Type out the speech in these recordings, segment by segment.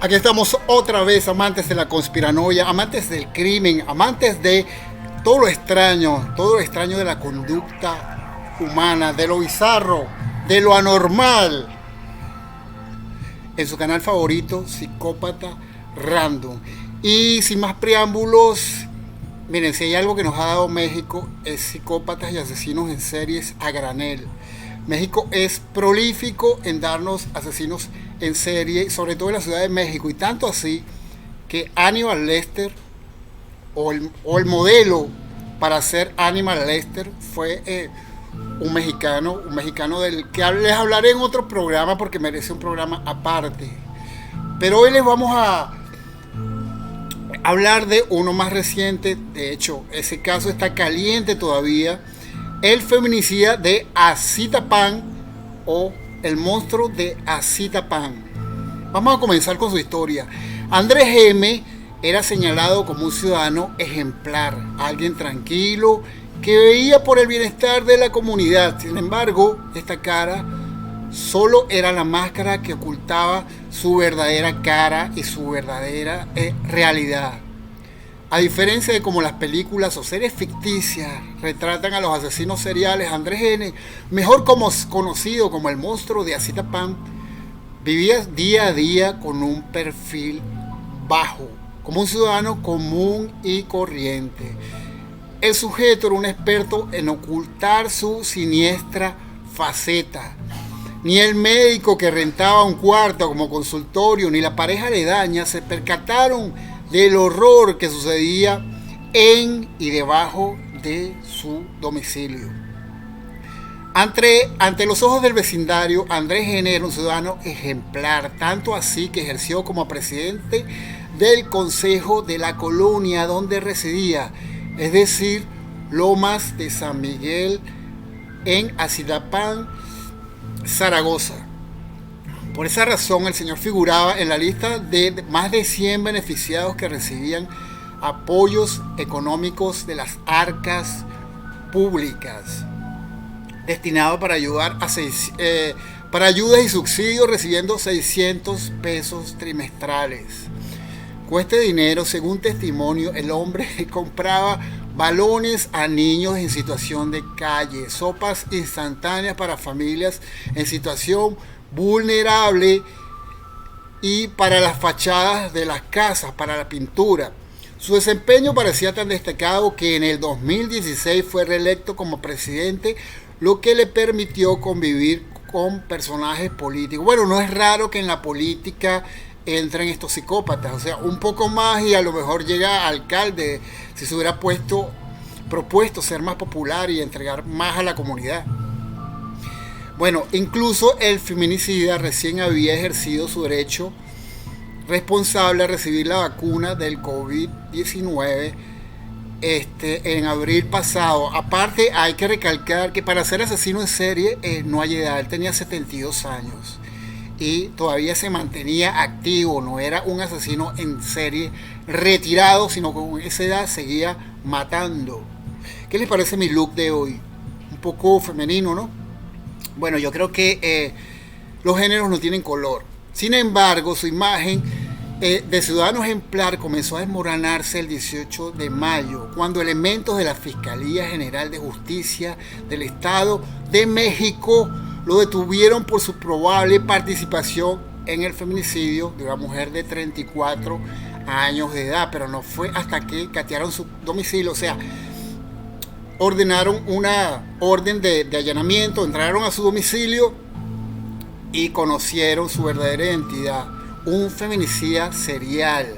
Aquí estamos otra vez, amantes de la conspiranoia, amantes del crimen, amantes de todo lo extraño de la conducta humana, de lo bizarro, de lo anormal. En su canal favorito, Psicópata Random. Y sin más preámbulos, miren, si hay algo que nos ha dado México es psicópatas y asesinos en series a granel. México es prolífico en darnos asesinos en serie, sobre todo en la Ciudad de México, y tanto así que Hannibal Lecter o el modelo para ser Hannibal Lecter fue un mexicano del que les hablaré en otro programa porque merece un programa aparte. Pero hoy les vamos a hablar de uno más reciente. De hecho, ese caso está caliente todavía: el feminicida de Azitapan, o el monstruo de Azitapan. Vamos a comenzar con su historia. Andrés M. era señalado como un ciudadano ejemplar, alguien tranquilo que veía por el bienestar de la comunidad. Sin embargo, esta cara solo era la máscara que ocultaba su verdadera cara y su verdadera realidad. A diferencia de como las películas o series ficticias retratan a los asesinos seriales, Andrés N., mejor conocido como el monstruo de Azitapan, vivía día a día con un perfil bajo, como un ciudadano común y corriente. El sujeto era un experto en ocultar su siniestra faceta. Ni el médico que rentaba un cuarto como consultorio, ni la pareja aledaña se percataron del horror que sucedía en y debajo de su domicilio. Ante los ojos del vecindario, Andrés N. era un ciudadano ejemplar, tanto así que ejerció como presidente del Consejo de la colonia donde residía, es decir, Lomas de San Miguel, en Azitapan, Zaragoza. Por esa razón, el señor figuraba en la lista de más de 100 beneficiados que recibían apoyos económicos de las arcas públicas, destinado para ayudar para ayudas y subsidios, recibiendo 600 pesos trimestrales. Con este dinero, según testimonio, el hombre compraba balones a niños en situación de calle, sopas instantáneas para familias en situación vulnerable y para las fachadas de las casas, para la pintura. Su desempeño parecía tan destacado que en el 2016 fue reelecto como presidente, lo que le permitió convivir con personajes políticos. Bueno, no es raro que en la política entren estos psicópatas, o sea, un poco más y a lo mejor llega a alcalde si se hubiera propuesto ser más popular y entregar más a la comunidad. Bueno, incluso el feminicida recién había ejercido su derecho responsable a recibir la vacuna del COVID-19 en abril pasado. Aparte, hay que recalcar que para ser asesino en serie no hay edad. Él tenía 72 años y todavía se mantenía activo. No era un asesino en serie retirado, sino que con esa edad seguía matando. ¿Qué les parece mi look de hoy? Un poco femenino, ¿no? Bueno, yo creo que los géneros no tienen color. Sin embargo, su imagen de ciudadano ejemplar comenzó a desmoronarse el 18 de mayo, cuando elementos de la Fiscalía General de Justicia del Estado de México lo detuvieron por su probable participación en el feminicidio de una mujer de 34 años de edad. Pero no fue hasta que catearon su domicilio, o sea, ordenaron una orden de allanamiento, entraron a su domicilio y conocieron su verdadera identidad. Un feminicida serial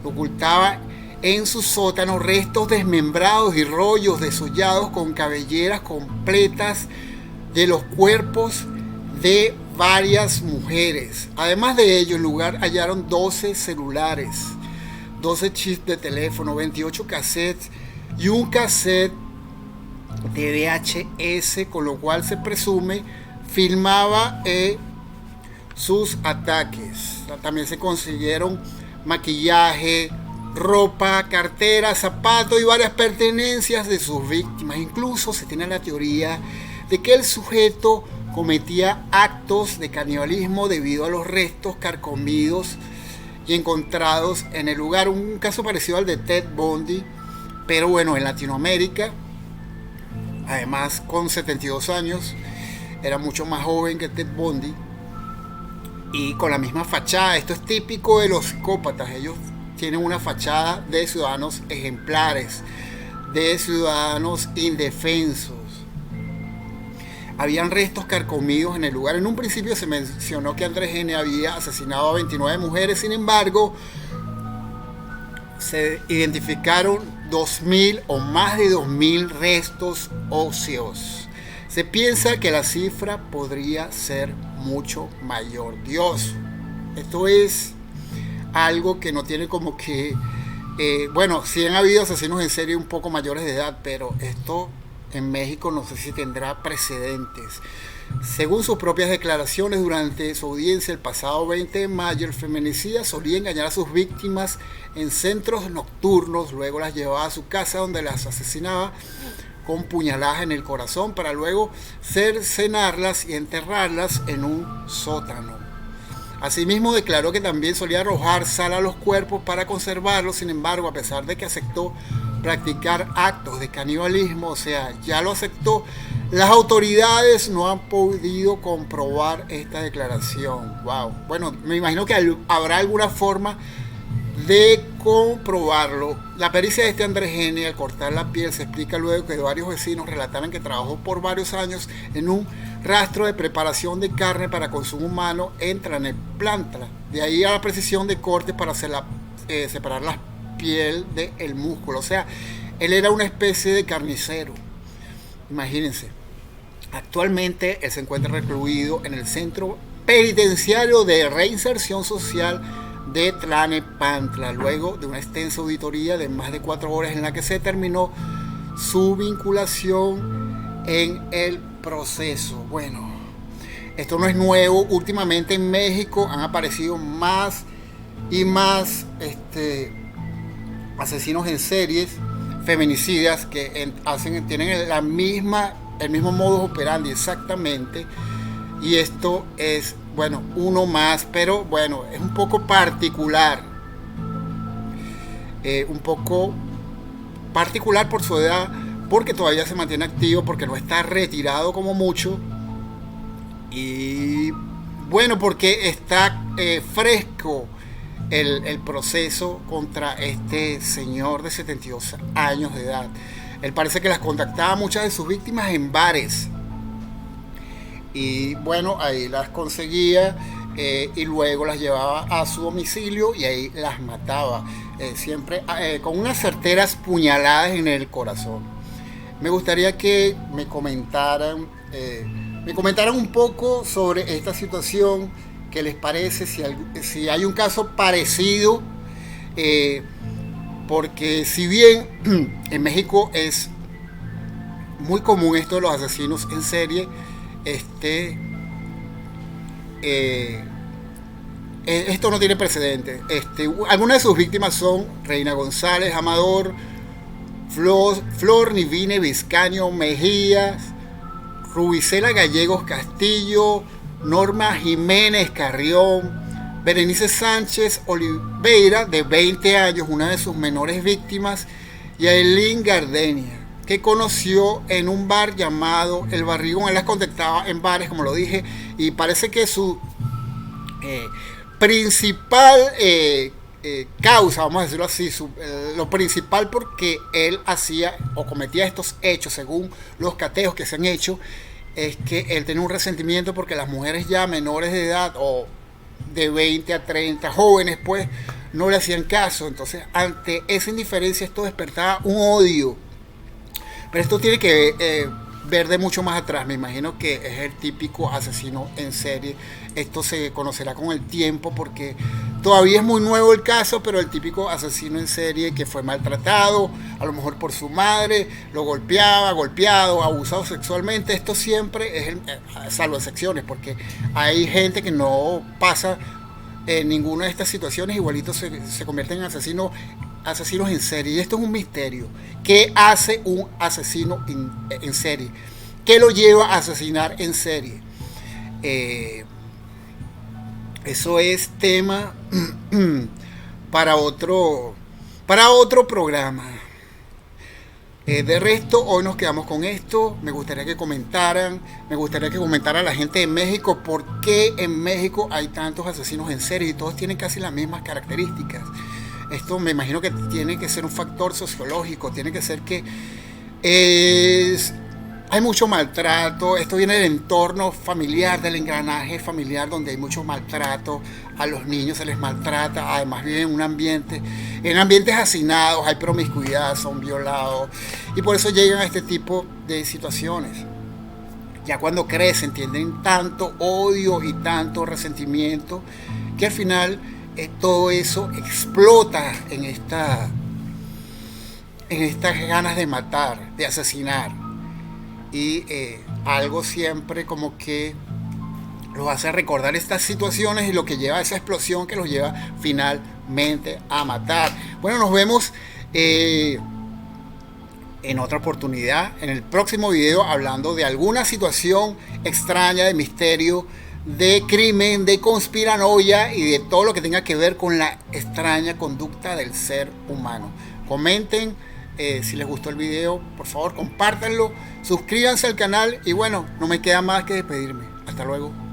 ocultaba en su sótano restos desmembrados y rollos desollados con cabelleras completas de los cuerpos de varias mujeres. Además de ello, en el lugar hallaron 12 celulares, 12 chips de teléfono, 28 cassettes y un cassette de VHS, con lo cual se presume filmaba sus ataques. También se consiguieron maquillaje, ropa, cartera, zapatos y varias pertenencias de sus víctimas. Incluso se tiene la teoría de que el sujeto cometía actos de canibalismo debido a los restos carcomidos y encontrados en el lugar. Un caso parecido al de Ted Bundy, pero bueno, en Latinoamérica, además con 72 años, era mucho más joven que Ted Bundy y con la misma fachada. Esto es típico de los psicópatas. Ellos tienen una fachada de ciudadanos ejemplares, de ciudadanos indefensos. Habían restos carcomidos en el lugar. En un principio se mencionó que Andrés N. había asesinado a 29 mujeres, sin embargo, se identificaron 2.000 o más de 2.000 restos óseos. Se piensa que la cifra podría ser mucho mayor. Dios, esto es algo que no tiene como que... bueno, sí han habido asesinos en serie un poco mayores de edad, pero esto en México no sé si tendrá precedentes. Según sus propias declaraciones durante su audiencia el pasado 20 de mayo, el feminicida solía engañar a sus víctimas en centros nocturnos, luego las llevaba a su casa donde las asesinaba con puñaladas en el corazón para luego cercenarlas y enterrarlas en un sótano. Asimismo declaró que también solía arrojar sal a los cuerpos para conservarlos. Sin embargo, a pesar de que aceptó practicar actos de canibalismo, o sea, ya lo aceptó, las autoridades no han podido comprobar esta declaración. Wow. Bueno, me imagino que habrá alguna forma de comprobarlo. La pericia de este Andrés N. al cortar la piel se explica luego que varios vecinos relataron que trabajó por varios años en un rastro de preparación de carne para consumo humano en Tlalnepantla. De ahí a la precisión de corte para separar la piel del músculo. O sea, él era una especie de carnicero. Imagínense. Actualmente él se encuentra recluido en el Centro Penitenciario de Reinserción Social de Tlalnepantla, luego de una extensa auditoría de más de 4 horas en la que se determinó su vinculación en el proceso. Bueno, esto no es nuevo. Últimamente en México han aparecido más y más asesinos en series, feminicidas, que tienen el mismo modus operandi exactamente. Y esto es, bueno, uno más, pero bueno, es un poco particular. Un poco particular por su edad, porque todavía se mantiene activo, porque no está retirado como mucho. Y bueno, porque está fresco el proceso contra este señor de 72 años de edad. Él parece que las contactaba a muchas de sus víctimas en bares. Y bueno, ahí las conseguía y luego las llevaba a su domicilio y ahí las mataba. Siempre con unas certeras puñaladas en el corazón. Me gustaría que me comentaran un poco sobre esta situación. ¿Qué les parece? Si hay un caso parecido, porque si bien en México es muy común esto de los asesinos en serie, esto no tiene precedentes. Algunas de sus víctimas son Reina González Amador, Flor Nivine Vizcaño Mejías, Rubicela Gallegos Castillo, Norma Jiménez Carrión, Berenice Sánchez Oliveira, de 20 años, una de sus menores víctimas, y Aileen Gardenia, que conoció en un bar llamado El Barrigón. Él las contactaba en bares, como lo dije, y parece que su principal causa, vamos a decirlo así, lo principal porque él hacía o cometía estos hechos, según los cateos que se han hecho, es que él tenía un resentimiento porque las mujeres ya menores de edad o de 20 a 30, jóvenes pues, no le hacían caso. Entonces, ante esa indiferencia, esto despertaba un odio. Pero esto tiene que ver de mucho más atrás. Me imagino que es el típico asesino en serie. Esto se conocerá con el tiempo porque todavía es muy nuevo el caso, pero el típico asesino en serie que fue maltratado, a lo mejor por su madre, lo golpeado, abusado sexualmente. Esto siempre es, salvo excepciones, porque hay gente que no pasa en ninguna de estas situaciones, igualito se convierten en asesinos en serie. Y esto es un misterio. ¿Qué hace un asesino en serie? ¿Qué lo lleva a asesinar en serie? Eso es tema para para otro programa. De resto, hoy nos quedamos con esto. Me gustaría que comentaran, la gente de México por qué en México hay tantos asesinos en serie y todos tienen casi las mismas características. Esto me imagino que tiene que ser un factor sociológico, tiene que ser que hay mucho maltrato. Esto viene del entorno familiar, del engranaje familiar, donde hay mucho maltrato. A los niños se les maltrata, además viven en ambientes hacinados, hay promiscuidad, son violados, y por eso llegan a este tipo de situaciones. Ya cuando crecen tienen tanto odio y tanto resentimiento que al final todo eso explota en estas ganas de matar, de asesinar. Y algo siempre como que los hace recordar estas situaciones y lo que lleva a esa explosión que los lleva finalmente a matar. Bueno, nos vemos en otra oportunidad, en el próximo video, hablando de alguna situación extraña, de misterio, de crimen, de conspiranoia y de todo lo que tenga que ver con la extraña conducta del ser humano. Comenten si les gustó el video, por favor compártanlo, suscríbanse al canal y bueno, no me queda más que despedirme. Hasta luego.